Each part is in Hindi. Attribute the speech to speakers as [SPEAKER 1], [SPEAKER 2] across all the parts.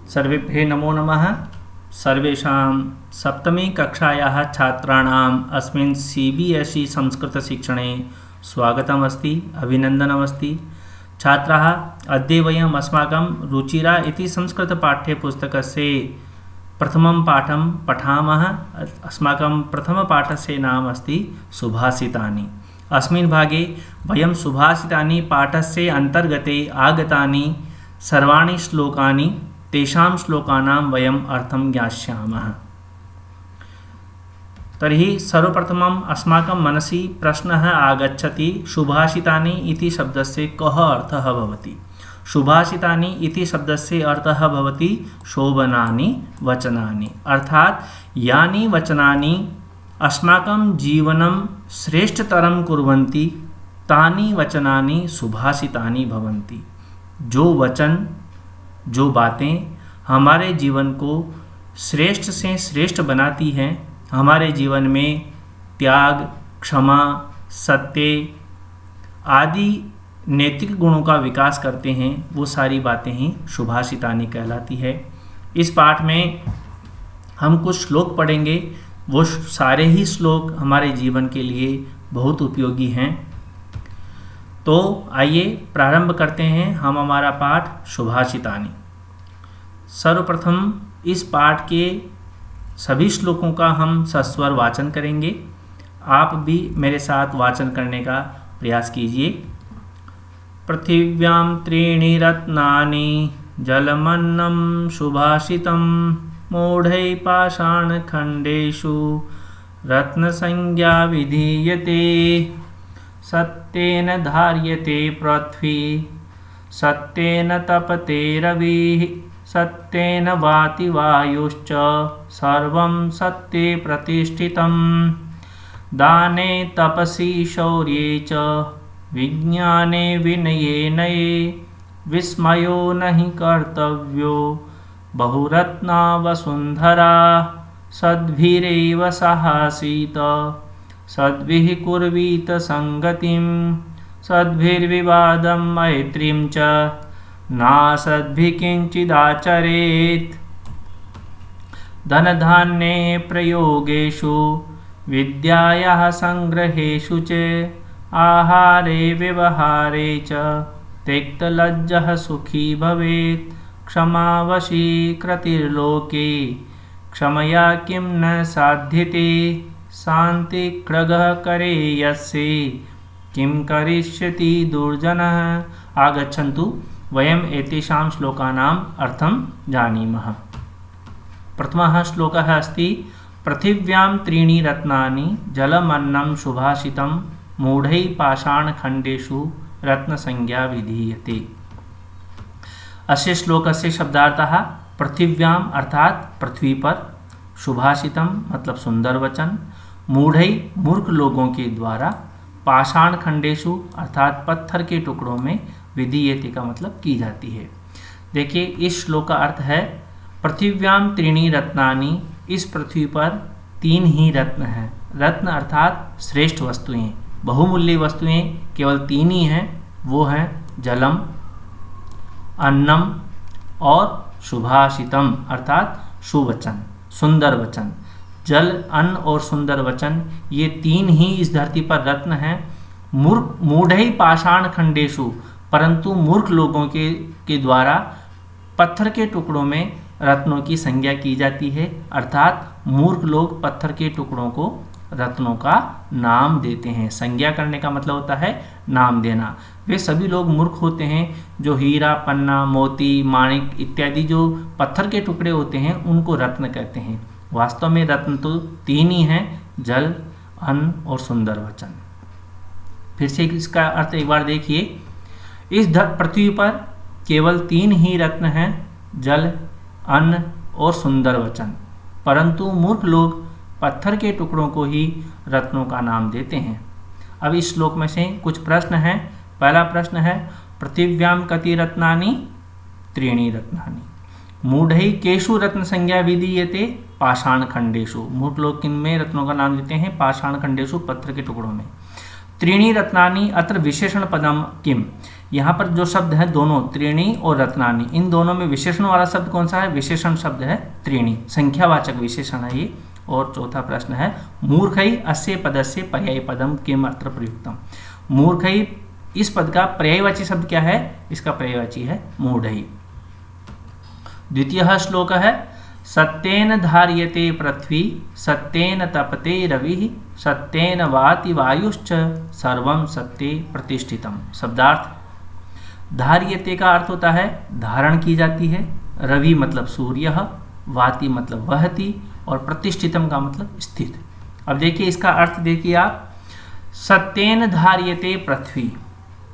[SPEAKER 1] सर्वेभ्यः नमो नमः। सर्वेषां सप्तमी कक्षायाः छात्राणाम् अस्मिन् CBSE संस्कृतशिक्षणे स्वागतमस्ति, अभिनन्दनमस्ति। छात्राः, अद्य वयम् अस्माकं रुचिरा इति संस्कृतपाठ्यपुस्तकस्य प्रथमं पाठं पठामः। अस्माकं प्रथमपाठस्य नाम अस्ति सुभाषितानि। अस्मिन् भागे वयं सुभाषितानि पाठस्य अन्तर्गते आगतानि सर्वाणि श्लोकानि, तेषां श्लोकानां वयम् अर्थं ज्ञास्यामः। तर्हि सर्वप्रथमम् अस्माकं मनसि प्रश्नः आगच्छति, सुभाषितानि इति शब्दस्य कः अर्थः भवति। सुभाषितानि इति शब्दस्य अर्थः भवति शोभनानि वचनानि, अर्थात् यानि वचनानि अस्माकं जीवनं श्रेष्ठतरं कुर्वन्ति तानि वचनानि सुभाषितानि भवन्ति। जो वचन, जो बातें हमारे जीवन को श्रेष्ठ से श्रेष्ठ बनाती हैं, हमारे जीवन में त्याग, क्षमा, सत्य आदि नैतिक गुणों का विकास करते हैं, वो सारी बातें ही सुभाषितानि कहलाती है। इस पाठ में हम कुछ श्लोक पढ़ेंगे, वो सारे ही श्लोक हमारे जीवन के लिए बहुत उपयोगी हैं। तो आइए प्रारंभ करते हैं हम हमारा पाठ सुभाषितानि। सर्वप्रथम इस पाठ के सभी श्लोकों का हम सस्वर वाचन करेंगे। आप भी मेरे साथ वाचन करने का प्रयास कीजिए। पृथिव्यां त्रीणि रत्नानि जलमन्नं सुभाषितं मूढैः पाषाणखण्डेषु रत्नसंज्ञा विधीयते। सत्येन धार्यते पृथ्वी, सत्येन तपते रविः, सत्येन वाति वायुश्च, सर्वं सत्ये प्रतिष्ठितं। दाने तपसि शौर्ये च, विज्ञाने विनये नये, विस्मयो नहि कर्तव्यो बहुरत्ना वसुन्धरा। सद्भिरेव साहासीत, सद्भिः कुर्वीत संगतिं, सद्भिर्विवादं मैत्रीं च, नासद्भिः किंचिदाचरेत्। धनधान्ये प्रयोगेषु, विद्यायाः संग्रहेषु च, आहारे व्यवहारे च, त्यक्तलज्जः सुखी भवेत्। क्षमावशी कृतिर्लोके, क्षमया किं न साध्यते। शान्तिक्रगः करे यस्य, किं करिष्यति दुर्जनः। आगच्छन्तु वयम् एतेषां श्लोकानाम् अर्थं जानीमः। प्रथमः श्लोकः अस्ति, पृथिव्यां त्रीणि रत्नानि जलमन्नं सुभाषितं मूढैः पाषाणखण्डेषु रत्नसंज्ञा विधीयते। अस्य श्लोकस्य शब्दार्थः पृथिव्याम् अर्थात पृथ्वी पर, सुभाषितम मतलब सुंदर वचन, मूढ़ैः मूर्ख लोगों के द्वारा, पाषाण खंडेशु अर्थात पत्थर के टुकड़ों में, विधीयते का मतलब की जाती है। देखिए इस श्लोक का अर्थ है, पृथिव्यां त्रीणि रत्नानि, इस पृथ्वी पर तीन ही रत्न हैं। रत्न अर्थात श्रेष्ठ वस्तुएं, बहुमूल्य वस्तुएं केवल तीन ही हैं, वो हैं जलम, अन्नम और सुभाषितम अर्थात सुवचन, सुंदर वचन। जल, अन्न और सुंदर वचन, ये तीन ही इस धरती पर रत्न हैं। मूढ़ैः पाषाण खंडेषु, परंतु मूर्ख लोगों के द्वारा पत्थर के टुकड़ों में रत्नों की संज्ञा की जाती है, अर्थात मूर्ख लोग पत्थर के टुकड़ों को रत्नों का नाम देते हैं। संज्ञा करने का मतलब होता है नाम देना। वे सभी लोग मूर्ख होते हैं जो हीरा, पन्ना, मोती, माणिक इत्यादि जो पत्थर के टुकड़े होते हैं उनको रत्न कहते हैं। वास्तव में रत्न तो तीन ही हैं, जल, अन्न और सुंदर वचन। फिर से इसका अर्थ एक बार देखिए, इस पृथ्वी पर केवल तीन ही रत्न हैं, जल, अन्न और सुंदर वचन, परंतु मूर्ख लोग पत्थर के टुकड़ों को ही रत्नों का नाम देते हैं। अब इस श्लोक में से कुछ प्रश्न हैं। पहला प्रश्न है, पृथिव्यां कति रत्नानि? त्रीणि रत्नानि। मूढ़ैः केषु रत्न संज्ञा विधीयते? पाषाण खंडेषु। मूर्ख लोग किन में रत्नों का नाम देते हैं? पाषाण खंडेषु, पत्थर के टुकड़ों में। त्रीणि रत्नानि अत्र विशेषण पदम किम? यहाँ पर जो शब्द है दोनों त्रीणी और रत्नानि, इन दोनों में विशेषण वाला शब्द कौन सा है? विशेषण शब्द है त्रीणी, संख्यावाचक विशेषण है ये। और चौथा प्रश्न है मूर्खई अस्य पदस्य पर्यायी पदम किम अत्र प्रयुक्तम। मूर्खई इस पद का पर्यायवाची शब्द क्या है? इसका पर्यायवाची है मूढ़ई। द्वितीय श्लोक है सत्येन धार्यते पृथ्वी सत्येन तपते रवि सत्येन वाति वायुश्च सर्वं सत्ये प्रतिष्ठितम। शब्दार्थ, धार्यते का अर्थ होता है धारण की जाती है, रवि मतलब सूर्य, वाति मतलब वहति, और प्रतिष्ठितम का मतलब स्थित। अब देखिए इसका अर्थ देखिए आप, सत्येन धार्यते पृथ्वी,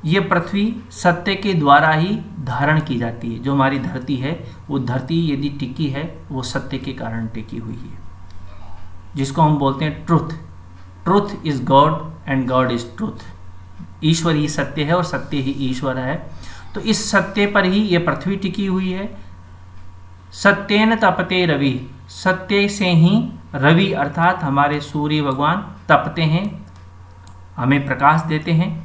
[SPEAKER 1] ये पृथ्वी सत्य के द्वारा ही धारण की जाती है। जो हमारी धरती है वो धरती यदि टिकी है वो सत्य के कारण टिकी हुई है, जिसको हम बोलते हैं truth. Truth is God and God is truth. ईश्वर ही सत्य है और सत्य ही ईश्वर है। तो इस सत्य पर ही ये पृथ्वी टिकी हुई है। सत्येन तपते रवि, सत्य से ही रवि अर्थात हमारे सूर्य भगवान तपते हैं, हमें प्रकाश देते हैं।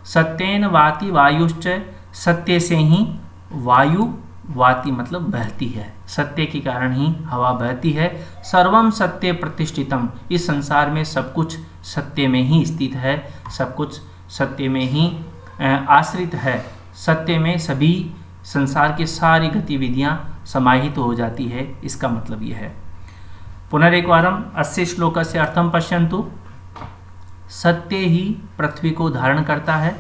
[SPEAKER 1] सत्येन वाति वायुश्च, सत्य से ही वायु, वाति मतलब बहती है, सत्य के कारण ही हवा बहती है। सर्वम सत्य प्रतिष्ठितम, इस संसार में सब कुछ सत्य में ही स्थित है, सब कुछ सत्य में ही आश्रित है। सत्य में सभी संसार की सारी गतिविधियां समाहित हो जाती है, इसका मतलब यह है। पुनरेकवारम अस्य श्लोकस्य अर्थम पश्यन्तु। सत्य ही पृथ्वी को धारण करता है,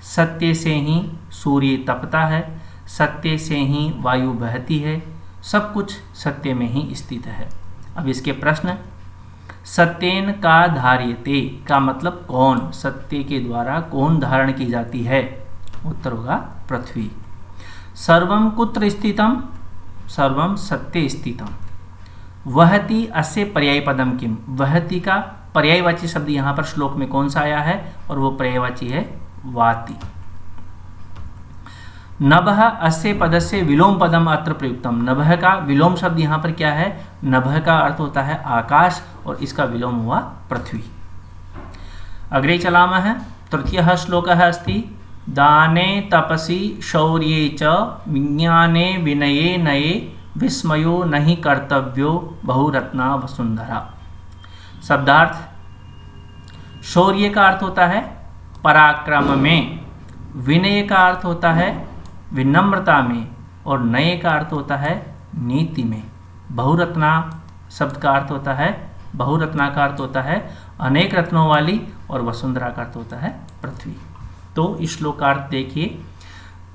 [SPEAKER 1] सत्य से ही सूर्य तपता है, सत्य से ही वायु बहती है, सब कुछ सत्य में ही स्थित है। अब इसके प्रश्न, सत्येन का धार्यते का मतलब कौन, सत्य के द्वारा कौन धारण की जाती है? उत्तर होगा पृथ्वी। सर्वम कुत्र स्थितम, सर्वम सत्य स्थितम। वहति अस्य पर्यायी पदम किम, वहति का पर्यायवाची शब्द यहाँ पर श्लोक में कौन सा आया है? और वो पर्यायवाची है वाति। नभः अस्य पदस्य विलोम पदम अत्र प्रयुक्तम। नभः का विलोम शब्द यहाँ पर क्या है? नभः का अर्थ होता है आकाश और इसका विलोम हुआ पृथ्वी। अग्रे चलामः है। तृतीयः श्लोकः अस्ति दाने तपसि शौर्ये च विज्ञाने विनये नये विस्मयो नहि कर्तव्यो बहुरत्ना वसुंधरा। शब्दार्थ, शौर्य का अर्थ होता है पराक्रम में, विनय का अर्थ होता है विनम्रता में, और नये का अर्थ होता है नीति में। बहुरत्ना शब्द का अर्थ होता है, बहुरत्ना का अर्थ होता है अनेक रत्नों वाली, और वसुंधरा का अर्थ होता है पृथ्वी। तो इस श्लोक का अर्थ देखिए,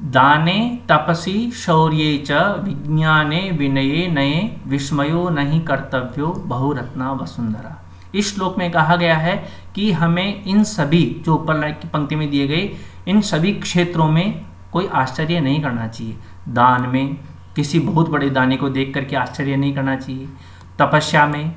[SPEAKER 1] दाने तपसि शौर्ये च विज्ञाने विनये नये विस्मयो नहीं कर्तव्यो बहुरत्ना वसुंधरा। इस श्लोक में कहा गया है कि हमें इन सभी जो ऊपर की पंक्ति में दिए गए इन सभी क्षेत्रों में कोई आश्चर्य नहीं करना चाहिए। दान में किसी बहुत बड़े दानी को देख करके आश्चर्य नहीं करना चाहिए, तपस्या में,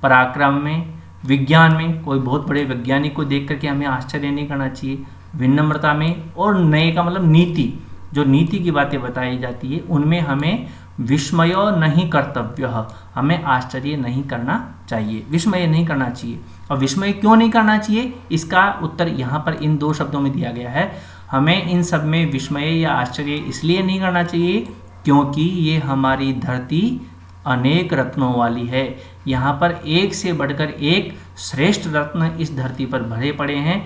[SPEAKER 1] पराक्रम में, विज्ञान में कोई बहुत बड़े वैज्ञानिक को देख करके हमें आश्चर्य नहीं करना चाहिए, विनम्रता में, और नए का मतलब नीति, जो नीति की बातें बताई जाती है उनमें हमें विस्मय नहीं कर्तव्य, हमें आश्चर्य नहीं करना चाहिए, विस्मय नहीं करना चाहिए। और विस्मय क्यों नहीं करना चाहिए, इसका उत्तर यहाँ पर इन दो शब्दों में दिया गया है। हमें इन सब में विस्मय या आश्चर्य इसलिए नहीं करना चाहिए क्योंकि ये हमारी धरती अनेक रत्नों वाली है। यहाँ पर एक से बढ़कर एक श्रेष्ठ रत्न इस धरती पर भरे पड़े हैं,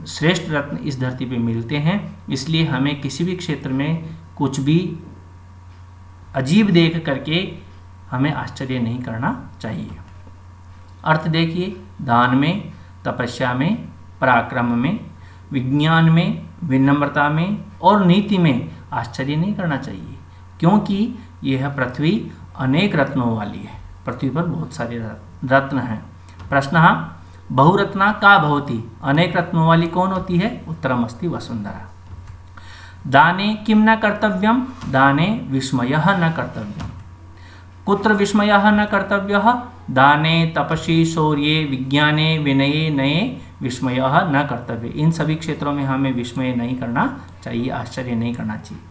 [SPEAKER 1] श्रेष्ठ रत्न इस धरती पे मिलते हैं। इसलिए हमें किसी भी क्षेत्र में कुछ भी अजीब देख करके हमें आश्चर्य नहीं करना चाहिए। अर्थ देखिए, दान में, तपस्या में, पराक्रम में, विज्ञान में, विनम्रता में और नीति में आश्चर्य नहीं करना चाहिए क्योंकि यह पृथ्वी अनेक रत्नों वाली है। पृथ्वी पर बहुत सारे रत्न हैं। प्रश्न, बहुरत्ना का भवति, अनेक रत्नों वाली कौन होती है? उत्तरम अस्ति वसुंधरा। दाने किम न कर्तव्यम, दाने विस्मयः न कर्तव्यम। कुत्र विस्मयः न कर्तव्यः? दाने तपसि शौर्ये विज्ञाने विनये नये विस्मयः न कर्तव्य। इन सभी क्षेत्रों में हमें विस्मय नहीं करना चाहिए, आश्चर्य नहीं करना चाहिए।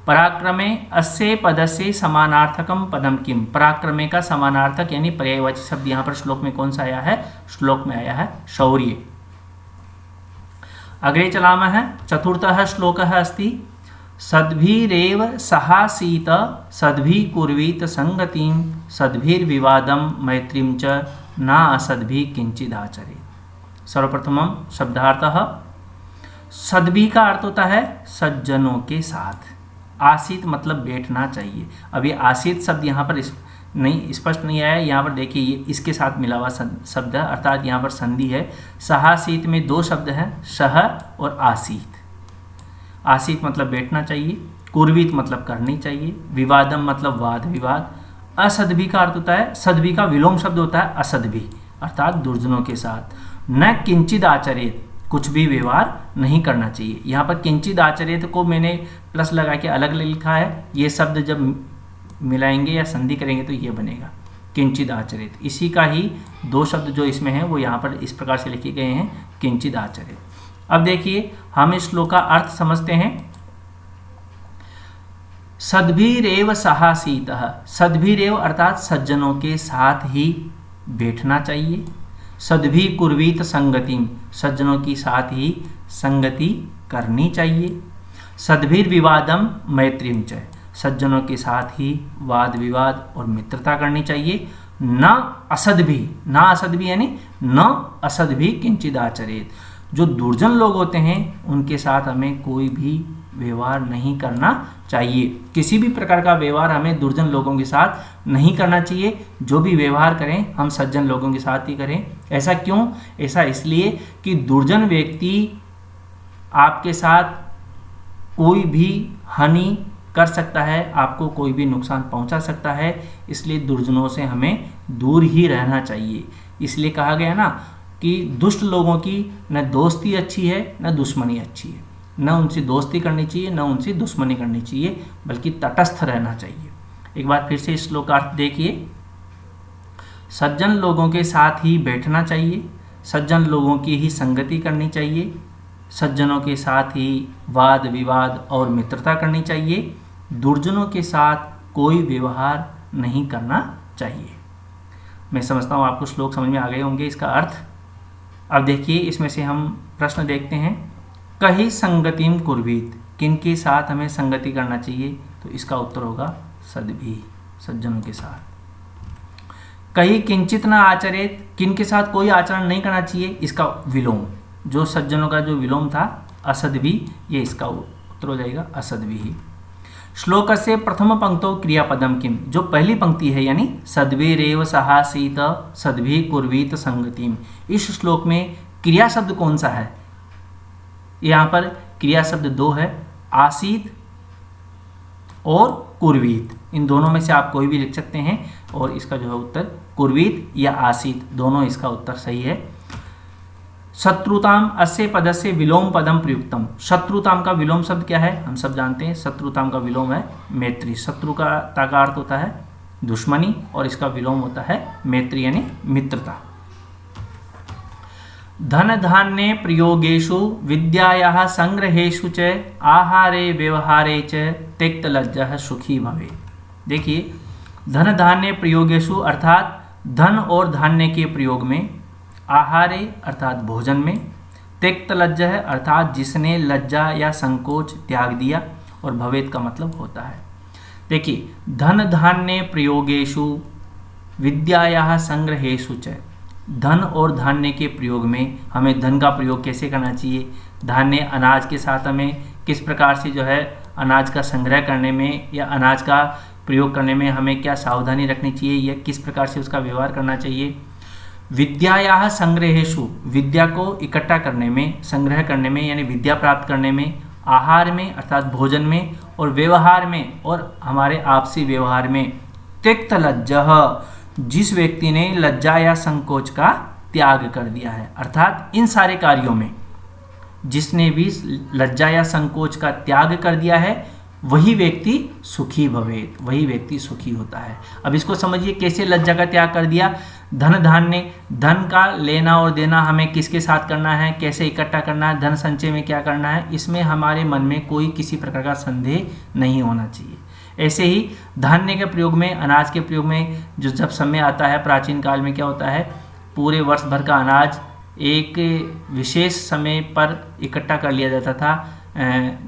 [SPEAKER 1] पराक्रमे अस्य पदस्य समानार्थकम पदम किम, पराक्रमे का समानार्थक यानी पर्यायवाची शब्द यहाँ पर श्लोक में कौन सा आया है? श्लोक में आया है शौर्य। अग्रे चलामः। चतुर्थः श्लोकः अस्ति सद्भिरेव सहासीत सद्भिः कुर्वीत संगतिं सद्भिर्विवादं मैत्रीं च न असद्भिः किंचिदाचरेत्। सर्वप्रथमम शब्दार्थः। सद्भिः का अर्थ होता है सज्जनों के साथ। आसीत मतलब बैठना चाहिए। अभी आसीत शब्द यहाँ पर नहीं स्पष्ट नहीं आया। यहाँ पर देखिए ये इसके साथ मिला हुआ शब्द है, अर्थात यहाँ पर संधि है। सहासीत में दो शब्द हैं, सह और आसीत। आसीत मतलब बैठना चाहिए, कुर्वीत मतलब करनी चाहिए, विवादम मतलब वाद विवाद। असद्भि का अर्थ होता है, सद्भि का विलोम शब्द होता है असद्भि, अर्थात दुर्जनों के साथ। न किंचित आचरेत, कुछ भी व्यवहार नहीं करना चाहिए। यहाँ पर किंचित आचरेत को मैंने प्लस लगा के अलग लिखा है। ये शब्द जब मिलाएंगे या संधि करेंगे तो ये बनेगा किंचित आचरेत। इसी का ही दो शब्द जो इसमें हैं वो यहाँ पर इस प्रकार से लिखे गए हैं, किंचित आचरेत। अब देखिए हम इस श्लोक का अर्थ समझते हैं। सद्भिरेव सहासीतः, सद्भिरेव अर्थात सज्जनों के साथ ही बैठना चाहिए। सद्भि कुर्वीत संगतिम, सज्जनों के साथ ही संगति करनी चाहिए। सद्भिर्विवादम मैत्रीम च, सज्जनों के साथ ही वाद विवाद और मित्रता करनी चाहिए। न असद्भि, न असद्भि यानी न असद्भि किंचित आचरेत, जो दुर्जन लोग होते हैं उनके साथ हमें कोई भी व्यवहार नहीं करना चाहिए। किसी भी प्रकार का व्यवहार हमें दुर्जन लोगों के साथ नहीं करना चाहिए। जो भी व्यवहार करें हम सज्जन लोगों के साथ ही करें। ऐसा क्यों? ऐसा इसलिए कि दुर्जन व्यक्ति आपके साथ कोई भी हानि कर सकता है, आपको कोई भी नुकसान पहुंचा सकता है। इसलिए दुर्जनों से हमें दूर ही रहना चाहिए। इसलिए कहा गया ना कि दुष्ट लोगों की न दोस्ती अच्छी है न दुश्मनी अच्छी है। न उनसे दोस्ती करनी चाहिए न उनसे दुश्मनी करनी चाहिए, बल्कि तटस्थ रहना चाहिए। एक बार फिर से इस श्लोक का अर्थ देखिए। सज्जन लोगों के साथ ही बैठना चाहिए, सज्जन लोगों की ही संगति करनी चाहिए, सज्जनों के साथ ही वाद विवाद और मित्रता करनी चाहिए, दुर्जनों के साथ कोई व्यवहार नहीं करना चाहिए। मैं समझता हूँ आपको श्लोक समझ में आ गए होंगे इसका अर्थ। अब देखिए इसमें से हम प्रश्न देखते हैं। कहीं संगतिम कुर्वीत, किन के साथ हमें संगति करना चाहिए? तो इसका उत्तर होगा सद्भि, सज्जनों के साथ। कहीं किंचित न आचरेत, किन के साथ कोई आचरण नहीं करना चाहिए? इसका विलोम, जो सज्जनों का जो विलोम था असद्भि, ये इसका उत्तर हो जाएगा असद्भि। श्लोक से प्रथम पंक्तौ क्रियापदम किम, जो पहली पंक्ति है यानी सद्भिरेव सहासीत सद्भि कुर्वीत संगतिम, इस श्लोक में क्रिया शब्द कौन सा है? यहाँ पर क्रिया शब्द दो है, आसीत और कुर्वीत। इन दोनों में से आप कोई भी लिख सकते हैं और इसका जो है उत्तर कुर्वीत या आसीत, दोनों इसका उत्तर सही है। शत्रुताम अस्य पदस्य विलोम पदम प्रयुक्तम, शत्रुताम का विलोम शब्द क्या है? हम सब जानते हैं शत्रुताम का विलोम है मैत्री। शत्रु का अर्थ होता है दुश्मनी और इसका विलोम होता है मैत्री यानी मित्रता। धन धान्ये प्रयोगेषु विद्यायाः संग्रहेषु च आहारे व्यवहारे च त्यक्त लज्जः सुखी भवेत्। देखिए धन धान्य प्रयोगेषु अर्थात धन और धान्य के प्रयोग में, आहारे अर्थात भोजन में, त्यक्त लज्जः अर्थात जिसने लज्जा या संकोच त्याग दिया, और भवेत् का मतलब होता है। देखिए धन धान्य प्रयोगेषु विद्यायाः संग्रहेषु च, धन और धान्य के प्रयोग में हमें धन का प्रयोग कैसे करना चाहिए, धान्य अनाज के साथ हमें किस प्रकार से जो है अनाज का संग्रह करने में या अनाज का प्रयोग करने में हमें क्या सावधानी रखनी चाहिए या किस प्रकार से उसका व्यवहार करना चाहिए। विद्यायाः संग्रहेषु, विद्या को इकट्ठा करने में, संग्रह करने में यानी विद्या प्राप्त करने में, आहार में अर्थात भोजन में, और व्यवहार में और हमारे आपसी व्यवहार में, त्यक्त लज्जः जिस व्यक्ति ने लज्जा या संकोच का त्याग कर दिया है, अर्थात इन सारे कार्यों में जिसने भी लज्जा या संकोच का त्याग कर दिया है वही व्यक्ति सुखी भवेत्, वही व्यक्ति सुखी होता है। अब इसको समझिए कैसे लज्जा का त्याग कर दिया। धन धान्य, धन का लेना और देना हमें किसके साथ करना है, कैसे इकट्ठा करना है, धन संचय में क्या करना है, इसमें हमारे मन में कोई किसी प्रकार का संदेह नहीं होना चाहिए। ऐसे ही धान्य के प्रयोग में, अनाज के प्रयोग में जो जब समय आता है, प्राचीन काल में क्या होता है, पूरे वर्ष भर का अनाज एक विशेष समय पर इकट्ठा कर लिया जाता था।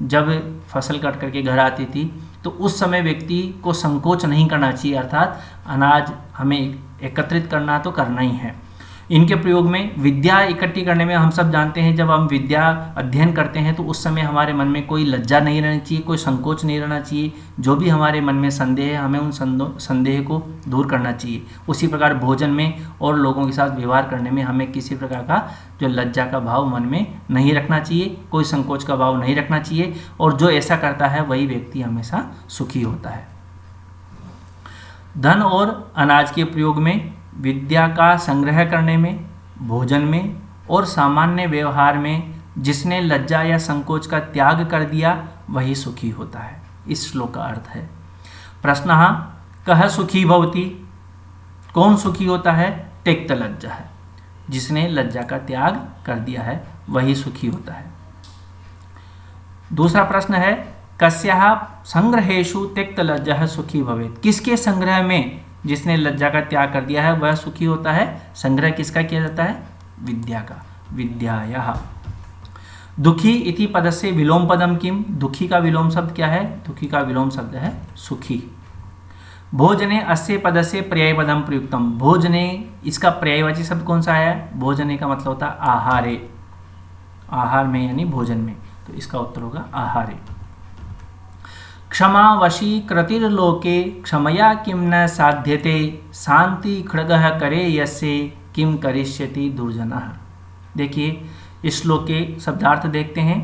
[SPEAKER 1] जब फसल कट करके घर आती थी तो उस समय व्यक्ति को संकोच नहीं करना चाहिए, अर्थात अनाज हमें एकत्रित करना तो करना ही है। इनके प्रयोग में विद्या इकट्ठी करने में हम सब जानते हैं, जब हम विद्या अध्ययन करते हैं तो उस समय हमारे मन में कोई लज्जा नहीं रहनी चाहिए, कोई संकोच नहीं रहना चाहिए। जो भी हमारे मन में संदेह है हमें उन संदेह को दूर करना चाहिए। उसी प्रकार भोजन में और लोगों के साथ व्यवहार करने में हमें किसी प्रकार का जो लज्जा का भाव मन में नहीं रखना चाहिए, कोई संकोच का भाव नहीं रखना चाहिए। और जो ऐसा करता है वही व्यक्ति हमेशा सुखी होता है। धन और अनाज के प्रयोग में, विद्या का संग्रह करने में, भोजन में और सामान्य व्यवहार में जिसने लज्जा या संकोच का त्याग कर दिया वही सुखी होता है। इस श्लोक का अर्थ है। प्रश्नः कः सुखी भवति, कौन सुखी होता है? त्यक्त लज्जा है, जिसने लज्जा का त्याग कर दिया है वही सुखी होता है। दूसरा प्रश्न है कस्याः संग्रहेषु त्यक्त लज्जा सुखी भवेत्, किसके संग्रह में जिसने लज्जा का त्याग कर दिया है वह सुखी होता है। संग्रह किसका किया जाता है? विद्या का। विद्यायाः। दुखी इति पदस्य विलोम पदम किम, दुखी का विलोम शब्द क्या है? दुखी का विलोम शब्द है सुखी। भोजने अस्य पदस्य पर्याय पदम प्रयुक्तम, भोजने इसका पर्यायवाची शब्द कौन सा है? भोजने का मतलब होता है आहारे, आहार में यानी भोजन में, तो इसका उत्तर होगा आहारे। क्षमा वशी कृतिर्लोके क्षमया किम न साध्यते शांति खड्गः करे यस्य किम करिष्यति दुर्जनः। देखिए इस श्लोक के शब्दार्थ देखते हैं।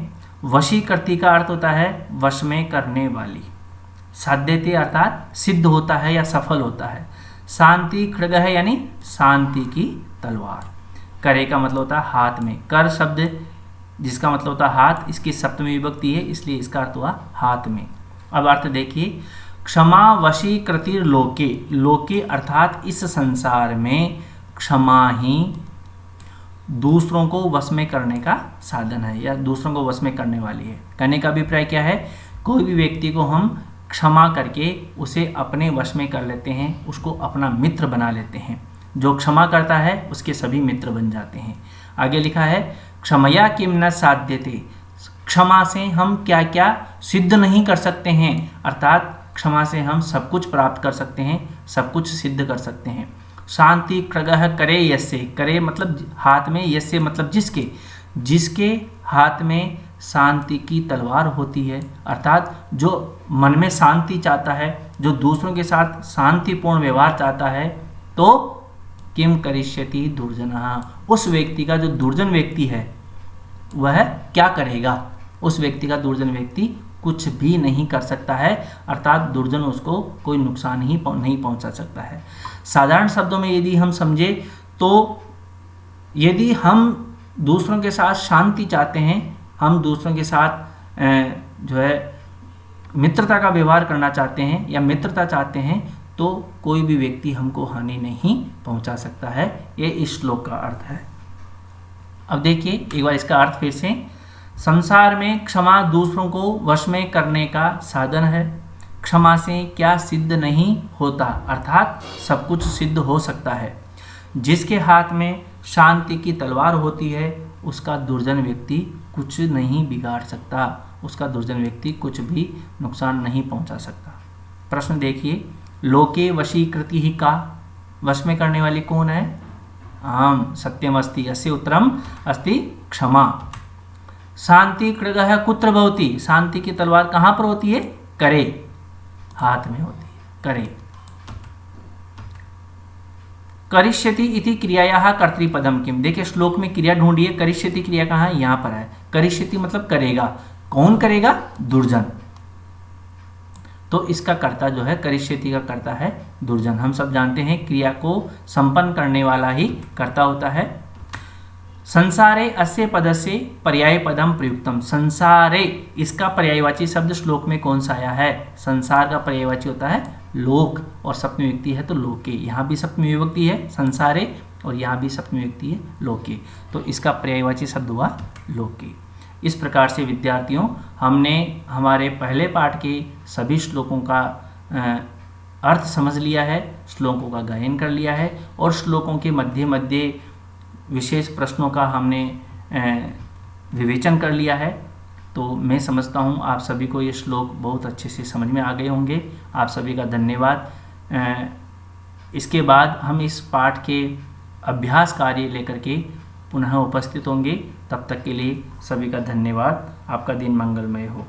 [SPEAKER 1] वशी कृति का अर्थ होता है वश में करने वाली, साध्यते अर्थात सिद्ध होता है या सफल होता है, शांति खड्गः यानी शांति की तलवार, करे का मतलब होता है हाथ में, कर शब्द जिसका मतलब होता है हाथ, इसकी सप्तमी विभक्ति है इसलिए इसका अर्थ हुआ हाथ में। अब अर्थ देखिए, क्षमा वशी कृतिर लोके, लोके अर्थात इस संसार में क्षमा ही दूसरों को वश में करने का साधन है या दूसरों को वश में करने वाली है। कहने का अभिप्राय क्या है? कोई भी व्यक्ति को हम क्षमा करके उसे अपने वश में कर लेते हैं, उसको अपना मित्र बना लेते हैं। जो क्षमा करता है उसके सभी मित्र बन जाते हैं। आगे लिखा है क्षमया किम न साध्यते, क्षमा से हम क्या क्या सिद्ध नहीं कर सकते हैं, अर्थात क्षमा से हम सब कुछ प्राप्त कर सकते हैं, सब कुछ सिद्ध कर सकते हैं। शांति खड्गः करे यस्य, करे मतलब हाथ में, यस्य मतलब जिसके, जिसके हाथ में शांति की तलवार होती है, अर्थात जो मन में शांति चाहता है, जो दूसरों के साथ शांतिपूर्ण व्यवहार चाहता है, तो किम करिष्यति दुर्जनः, उस व्यक्ति का जो दुर्जन व्यक्ति है वह क्या करेगा? उस व्यक्ति का दुर्जन व्यक्ति कुछ भी नहीं कर सकता है, अर्थात दुर्जन उसको कोई नुकसान ही नहीं पहुंचा सकता है। साधारण शब्दों में यदि हम समझे तो यदि हम दूसरों के साथ शांति चाहते हैं, हम दूसरों के साथ जो है मित्रता का व्यवहार करना चाहते हैं या मित्रता चाहते हैं, तो कोई भी व्यक्ति हमको हानि नहीं पहुंचा सकता है। ये इस श्लोक का अर्थ है। अब देखिए एक बार इसका अर्थ फिर से, संसार में क्षमा दूसरों को वश में करने का साधन है। क्षमा से क्या सिद्ध नहीं होता, अर्थात सब कुछ सिद्ध हो सकता है। जिसके हाथ में शांति की तलवार होती है उसका दुर्जन व्यक्ति कुछ नहीं बिगाड़ सकता, उसका दुर्जन व्यक्ति कुछ भी नुकसान नहीं पहुंचा सकता। प्रश्न देखिए, लोके वशीकृति ही का, वश में करने वाली कौन है? आम सत्यम अस्ति, अस्य उत्तरम अस्ति क्षमा। शांति खड्गः कुत्र भवति, शांति की तलवार कहाँ पर होती है? करे, हाथ में होती है, करे। करिष्यति इति क्रियायाः कर्तृपदम किम, देखिए श्लोक में क्रिया ढूंढिए, करिष्यति क्रिया कहाँ है? यहाँ पर है। करिष्यति मतलब करेगा, कौन करेगा? दुर्जन। तो इसका कर्ता जो है, करिष्यति का कर्ता है दुर्जन। हम सब जानते हैं क्रिया को संपन्न करने वाला ही कर्ता होता है। संसारे अस्य पदस्य पर्याय पदम प्रयुक्तम, संसारे इसका पर्यायवाची शब्द श्लोक में कौन सा आया है? संसार का पर्यायवाची होता है लोक, और सप्तमी विभक्ति है तो लोके। यहाँ भी सप्तमी विभक्ति है संसारे और यहाँ भी सप्तमी विभक्ति है लोके, तो इसका पर्यायवाची शब्द हुआ लोके। इस प्रकार से विद्यार्थियों, हमने हमारे पहले पाठ के सभी श्लोकों का अर्थ समझ लिया है, श्लोकों का गायन कर लिया है और श्लोकों के मध्य मध्य विशेष प्रश्नों का हमने विवेचन कर लिया है। तो मैं समझता हूँ आप सभी को ये श्लोक बहुत अच्छे से समझ में आ गए होंगे। आप सभी का धन्यवाद। इसके बाद हम इस पाठ के अभ्यास कार्य लेकर के पुनः उपस्थित होंगे। तब तक के लिए सभी का धन्यवाद। आपका दिन मंगलमय हो।